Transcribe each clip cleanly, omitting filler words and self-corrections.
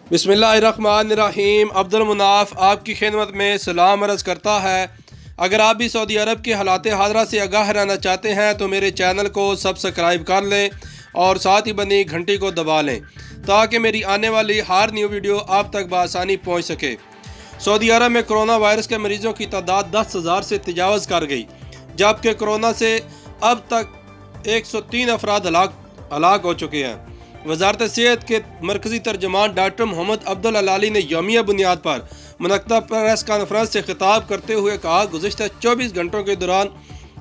बिस्मिल्लाहिर्रहमानिर्रहीम। अब्दुल मुनाफ आपकी खिदमत में सलाम अर्ज़ करता है। अगर आप भी सऊदी अरब के हालात हाज़रा से आगाह रहना चाहते हैं तो मेरे चैनल को सब्सक्राइब कर लें और साथ ही बनी घंटी को दबा लें ताकि मेरी आने वाली हर न्यू वीडियो आप तक बआसानी पहुँच सके। सऊदी अरब में कोरोना वायरस के मरीज़ों की तादाद 10,000 से तजावज़ कर गई, जबकि कोरोना से अब तक 103 अफराद हलाक हो चुके हैं। वजारत सेहत के मरकज़ी तर्जमान डॉक्टर मोहम्मद अब्दुल अलाली ने यौमिया बुनियाद पर मुनक्कदा प्रेस कॉन्फ्रेंस से खिताब करते हुए कहा, गुज़िश्ता 24 घंटों के दौरान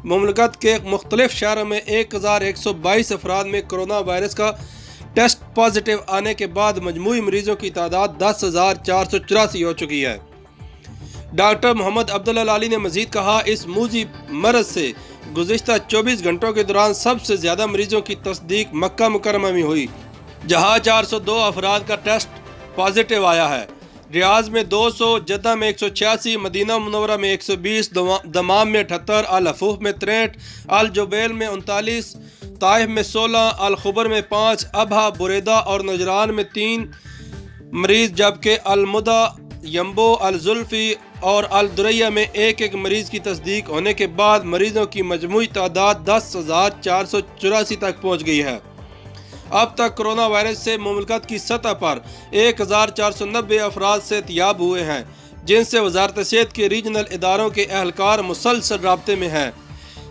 मुमलकत के मुख्तलिफ शहरों में 1122 अफराद में कोरोना वायरस का टेस्ट पॉजिटिव आने के बाद मजमूई मरीज़ों की तादाद 10,484 हो चुकी है। डॉक्टर मोहम्मद अब्दुल अलाली ने मज़ीद कहा, इस मूजी मरज़ से गुज़िश्ता 24 घंटों के दौरान सबसे ज़्यादा मरीज़ों की तस्दीक मक्का मुकरमा में हुई, जहाँ 402 अफराद का टेस्ट पॉजिटिव आया है। रियाज में 200, जद्दा में 186, मदीना मुनव्वरा में 120, दमाम में 78, अल हफूफ में 63, अल जुबैल में 39, ताइफ में 16, अल खुबर में 5, अबहा, बुरेदा और नजरान में 3 मरीज़, जबकि अल मुदा, यम्बो, अल जुल्फी और अल दुरैया में एक मरीज़ की तस्दीक होने के बाद मरीज़ों की मजमूई तादाद 10,484 तक पहुँच गई है। अब तक कोरोना वायरस से मुमलकत की सतह पर 1,490 अफराद सेहतयाब हुए हैं, जिनसे वजारत सेहत के रीजनल इदारों के अहलकार मुसलसल राब्ते में हैं।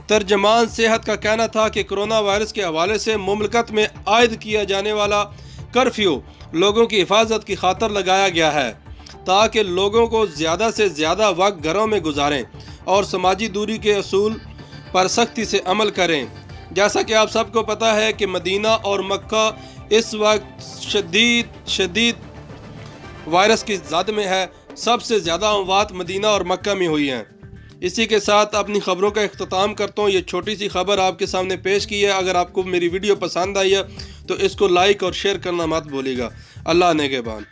तर्जमान सेहत का कहना था कि कोरोना वायरस के हवाले से मुमलकत में आयद किया जाने वाला कर्फ्यू लोगों की हिफाजत की खातर लगाया गया है, ताकि लोगों को ज़्यादा से ज़्यादा वक्त घरों में गुजारें और समाजी दूरी के असूल पर सख्ती से अमल करें। जैसा कि आप सबको पता है कि मदीना और मक्का इस वक्त शदीद वायरस की ज़द में है। सबसे ज़्यादा अमवात मदीना और मक्का में हुई हैं। इसी के साथ अपनी ख़बरों का इख्तिताम करता हूँ। ये छोटी सी खबर आपके सामने पेश की है। अगर आपको मेरी वीडियो पसंद आई है तो इसको लाइक और शेयर करना मत भूलिएगा। अल्लाह नेगेबान।